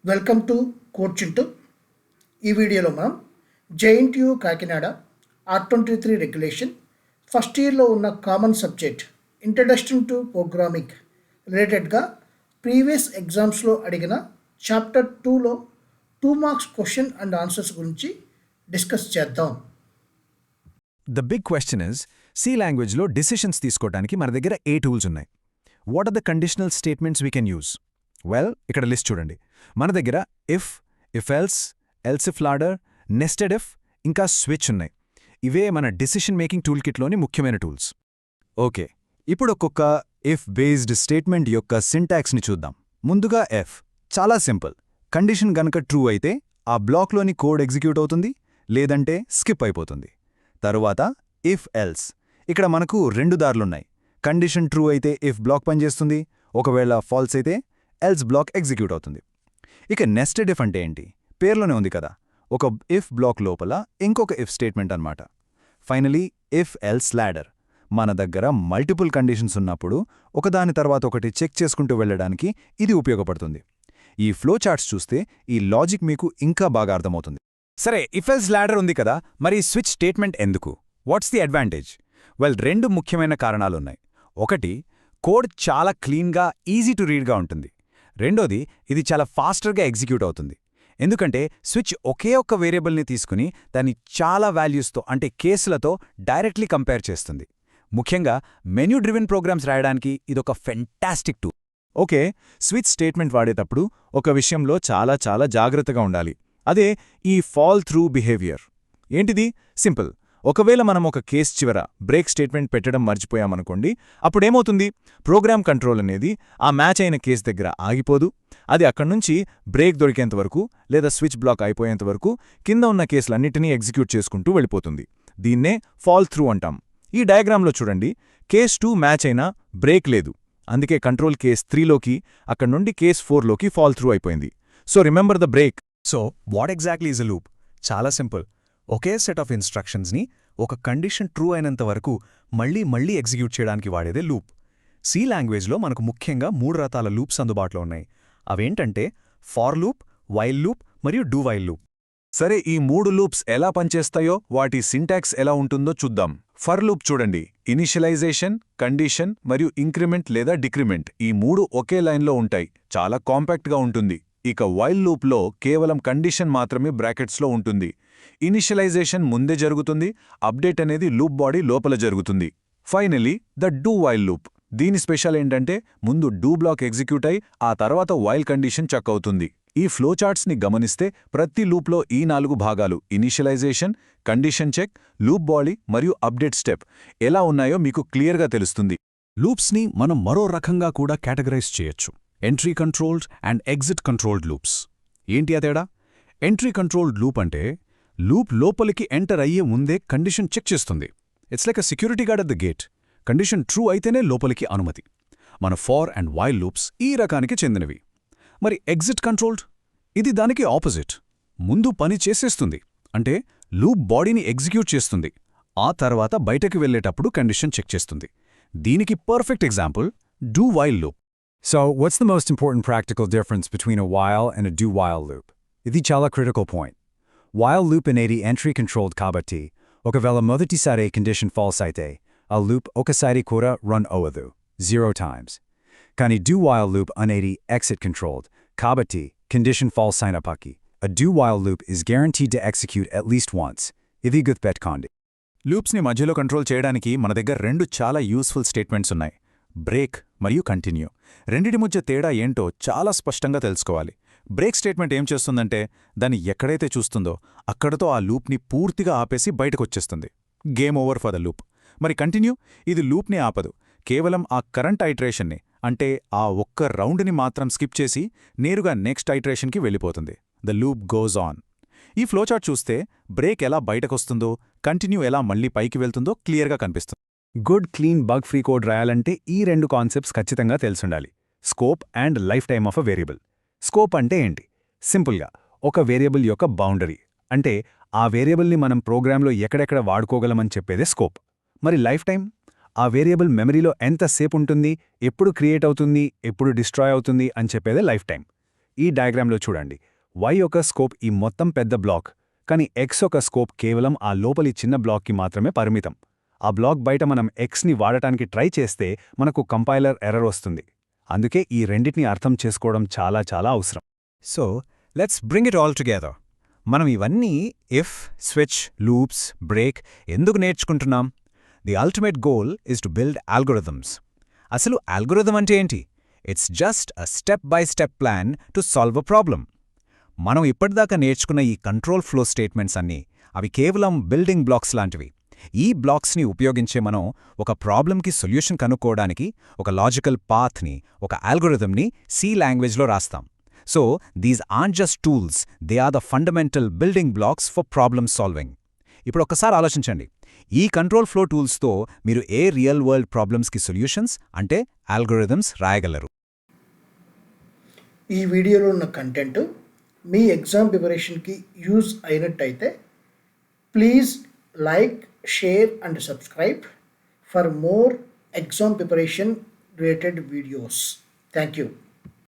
Welcome to కోచింటు. ఈ వీడియోలో మనం JNTU Kakinada R23 regulation first ఇయర్లో ఉన్న common subject introduction to programming రిలేటెడ్గా ప్రీవియస్ ఎగ్జామ్స్లో అడిగిన చాప్టర్ 2లో 2 మార్క్స్ క్వశ్చన్ అండ్ ఆన్సర్స్ గురించి డిస్కస్ చేద్దాం. The big question is, C languageలో decisions తీసుకోవడానికి మన దగ్గర ఏ టూల్స్ ఉన్నాయి? What are the conditional statements we can use? Well, ఇక్కడ లిస్ట్ చూడండి. మన దగ్గర if else, else if ladder, nested if, ఇంకా స్విచ్ ఉన్నాయి. ఇవే మన డెసిషన్ మేకింగ్ టూల్ కిట్లోని ముఖ్యమైన టూల్స్. ఓకే, ఇప్పుడు ఒక్కొక్క if బేస్డ్ స్టేట్మెంట్ యొక్క సింటాక్స్ని చూద్దాం. ముందుగా f చాలా సింపుల్. కండిషన్ గనక ట్రూ అయితే ఆ బ్లాక్లోని కోడ్ ఎగ్జిక్యూట్ అవుతుంది, లేదంటే స్కిప్ అయిపోతుంది. తరువాత if else, ఇక్కడ మనకు రెండు దారులున్నాయి. కండిషన్ ట్రూ అయితే if బ్లాక్ పనిచేస్తుంది, ఒకవేళ ఫాల్స్ అయితే else బ్లాక్ ఎగ్జిక్యూట్ అవుతుంది. ఇక నెస్టెడ్ if అంటే ఏంటి? పేర్లోనే ఉంది కదా, ఒక if బ్లాక్ లోపల ఇంకొక if స్టేట్మెంట్ అన్నమాట. ఫైనలీ if else ladder, మన దగ్గర మల్టిపుల్ కండిషన్స్ ఉన్నప్పుడు ఒకదాని తర్వాత ఒకటి చెక్ చేసుకుంటూ వెళ్ళడానికి ఇది ఉపయోగపడుతుంది. ఈ ఫ్లో చార్ట్స్ చూస్తే ఈ లాజిక్ మీకు ఇంకా బాగా అర్థమవుతుంది. సరే, if else ladder ఉంది కదా, మరి స్విచ్ స్టేట్మెంట్ ఎందుకు? What's the advantage? వెల్, రెండు ముఖ్యమైన కారణాలున్నాయి. ఒకటి, కోడ్ చాలా క్లీన్గా ఈజీ టు రీడ్గా ఉంటుంది. రెండోది, ఇది చాలా ఫాస్టర్గా ఎగ్జిక్యూట్ అవుతుంది. ఎందుకంటే స్విచ్ ఒకే ఒక్క వేరియబుల్ని తీసుకుని దాన్ని చాలా వాల్యూస్తో అంటే కేసులతో డైరెక్ట్లీ కంపేర్ చేస్తుంది. ముఖ్యంగా మెన్యూ డ్రివెన్ ప్రోగ్రామ్స్ రాయడానికి ఇదొక fantastic tool. Okay, switch statement వాడేటప్పుడు ఒక విషయంలో చాలా జాగ్రత్తగా ఉండాలి. అదే ఈ ఫాల్ త్రూ బిహేవియర్. ఏంటిది? సింపుల్. ఒకవేళ మనం ఒక కేస్ చివర బ్రేక్ స్టేట్మెంట్ పెట్టడం మర్చిపోయామనుకోండి, అప్పుడేమవుతుంది? ప్రోగ్రామ్ కంట్రోల్ అనేది ఆ మ్యాచ్ అయిన కేస్ దగ్గర ఆగిపోదు. అది అక్కడ్నుంచి బ్రేక్ దొరికేంతవరకు లేదా స్విచ్ బ్లాక్ అయిపోయేంతవరకు కింద ఉన్న కేసులన్నిటినీ ఎగ్జిక్యూట్ చేసుకుంటూ వెళ్ళిపోతుంది. దీన్నే ఫాల్ త్రూ అంటాం. ఈ డయాగ్రామ్లో చూడండి, కేస్ 2 మ్యాచ్ అయినా బ్రేక్ లేదు. అందుకే కంట్రోల్ కేస్ 3లోకి, అక్కడ్నుండి కేస్ 4లోకి ఫాల్ త్రూ అయిపోయింది. So remember the break. So what exactly is a loop? చాలా సింపుల్. ఒకే సెట్ ఆఫ్ ఇన్స్ట్రక్షన్స్ని ఒక కండిషన్ ట్రూ అయినంత వరకు మళ్లీ ఎగ్జిక్యూట్ చేయడానికి వాడేదే లూప్. సి లాంగ్వేజ్లో మనకు ముఖ్యంగా 3 రకాల లూప్స్ అందుబాటులో ఉన్నాయి. అవేంటంటే ఫార్ లూప్, వైల్ లూప్ మరియు డూ వైల్ లూప్. సరే, ఈ 3 లూప్స్ ఎలా పనిచేస్తాయో, వాటి సింటాక్స్ ఎలా ఉంటుందో చూద్దాం. ఫర్ లూప్ చూడండి, ఇనిషియలైజేషన్, కండిషన్ మరియు ఇంక్రిమెంట్ లేదా డిక్రిమెంట్ ఈ 3 ఒకే లైన్లో ఉంటాయి. చాలా కాంపాక్ట్గా ఉంటుంది. ఇక వైల్ లూప్లో కేవలం కండిషన్ మాత్రమే బ్రాకెట్స్లో ఉంటుంది. ఇనిషియలైజేషన్ ముందే జరుగుతుంది, అప్డేట్ అనేది లూప్ బాడీ లోపల జరుగుతుంది. Finally the do while loop. దీని స్పెషల్ ఏంటంటే ముందు డూ బ్లాక్ ఎగ్జిక్యూట్ అయి ఆ తర్వాత వైల్ కండిషన్ చెక్ అవుతుంది. ఈ ఫ్లోచార్ట్స్ని గమనిస్తే ప్రతి లూప్లో ఈ 4 భాగాలు initialization, condition check, loop body మరియు అప్డేట్ స్టెప్ ఎలా ఉన్నాయో మీకు క్లియర్గా తెలుస్తుంది. లూప్స్ని మనం మరో రకంగా కూడా కేటగరైజ్ చేయొచ్చు. Entry controlled and exit controlled loops. ఏంటి ఆ తేడా? ఎంట్రీ కంట్రోల్డ్ లూప్ అంటే లూప్ లోపలికి ఎంటర్ అయ్యే ముందే కండిషన్ చెక్ చేస్తుంది. It's like a security guard at the gate. Condition true అయితేనే లోపలికి అనుమతి. మన ఫార్ అండ్ వైల్ లూప్స్ ఈ రకానికి చెందినవి. మరి ఎగ్జిట్ కంట్రోల్డ్, ఇది దానికి ఆపోజిట్. ముందు పని చేసేస్తుంది, అంటే లూప్ బాడీని ఎగ్జిక్యూట్ చేస్తుంది. ఆ తర్వాత బయటకు వెళ్లేటప్పుడు కండిషన్ చెక్ చేస్తుంది. దీనికి perfect example do while loop. So, what's the most important practical difference between a while and a do-while loop? Idi chala critical point. While loop అనేది entry controlled కాబట్టి, ఒకవేళ మొదటిసారి condition false అయితే, ఆ loop ఒకసారి కూడా run అవ్వదు, 0 times. కానీ do-while loop అనేది exit controlled కాబట్టి, condition false అయినప్పటికీ, a do-while loop is guaranteed to execute at least once. ఇది గుర్తుపెట్టుకోండి. లూప్స్ని మధ్యలో కంట్రోల్ చేయడానికి మన దగ్గర 2 చాలా యూస్ఫుల్ స్టేట్మెంట్స్ ఉన్నాయి: బ్రేక్ మరియు కంటిన్యూ. రెండిటి మధ్య తేడా ఏంటో చాలా స్పష్టంగా తెలుసుకోవాలి. బ్రేక్ స్టేట్మెంట్ ఏం చేస్తుందంటే దాన్ని ఎక్కడైతే చూస్తుందో అక్కడతో ఆ లూప్ని పూర్తిగా ఆపేసి బయటకొచ్చేస్తుంది. Game over for the loop. మరి కంటిన్యూ, ఇది లూప్ని ఆపదు, కేవలం ఆ కరెంట్ ఐట్రేషన్ని అంటే ఆ ఒక్క రౌండ్ని మాత్రం స్కిప్ చేసి నేరుగా నెక్స్ట్ ఐట్రేషన్కి వెళ్ళిపోతుంది. The loop goes on. ఈ ఫ్లోచార్ట్ చూస్తే బ్రేక్ ఎలా బయటకొస్తుందో, కంటిన్యూ ఎలా మళ్లీ పైకి వెళ్తుందో క్లియర్గా కనిపిస్తుంది. Good clean bug free code రాయాలంటే ఈ 2 కాన్సెప్ట్స్ ఖచ్చితంగా తెలుసుండాలి. Scope and life time of a variable. Scope అంటే ఏంటి? సింపుల్గా ఒక వేరియబుల్ యొక్క బౌండరీ, అంటే ఆ వేరియబుల్ని మనం ప్రోగ్రాంలో ఎక్కడెక్కడ వాడుకోగలమని చెప్పేదే స్కోప్. మరి లైఫ్ టైం? ఆ వేరియబుల్ మెమరీలో ఎంతసేపు ఉంటుంది, ఎప్పుడు క్రియేట్ అవుతుంది, ఎప్పుడు డిస్ట్రాయ్ అవుతుంది అని చెప్పేదే లైఫ్ టైం. ఈ డయాగ్రామ్లో చూడండి. y ఒక స్కోప్ ఈ మొత్తం పెద్ద బ్లాక్, కానీ x ఒక స్కోప్ కేవలం ఆ లోపలి చిన్న బ్లాక్కి మాత్రమే పరిమితం. ఆ బ్లాక్ బయట మనం xని వాడటానికి ట్రై చేస్తే మనకు కంపైలర్ ఎర్రర్ వస్తుంది. అందుకే ఈ రెండిటిని అర్థం చేసుకోవడం చాలా చాలా అవసరం. So let's bring it all together. మనం ఇవన్నీ ఇఫ్, స్విచ్, లూప్స్, బ్రేక్ ఎందుకు నేర్చుకుంటున్నాం? The ultimate goal is to build algorithms. అసలు ఆల్గోరిథం అంటే ఏంటి? It's just a step by step plan to solve a problem. మనం ఇప్పటిదాకా నేర్చుకున్న ఈ కంట్రోల్ ఫ్లో స్టేట్మెంట్స్ అన్నీ అవి కేవలం బిల్డింగ్ బ్లాక్స్ లాంటివి. ఈ బ్లాక్స్ని ఉపయోగించే మనం ఒక ప్రాబ్లంకి సొల్యూషన్ కనుక్కోవడానికి ఒక లాజికల్ పాత్ని, ఒక ఆల్గోరిథంని సి లాంగ్వేజ్లో రాస్తాం. So these are just tools, they are the fundamental building blocks for problem solving. ఇప్పుడు ఒక్కసారి ఆలోచించండి. ఈ కంట్రోల్ ఫ్లో టూల్స్తో మీరు ఏ రియల్ వరల్డ్ ప్రాబ్లమ్స్కి సొల్యూషన్స్ అంటే ఆల్గోరిథమ్స్ రాయగలరు. ఈ వీడియోలో ఉన్న కంటెంట్ మీ ఎగ్జామ్ ప్రిపరేషన్కి యూజ్ అయినట్టయితే please like, share and subscribe for more exam preparation related videos. Thank you.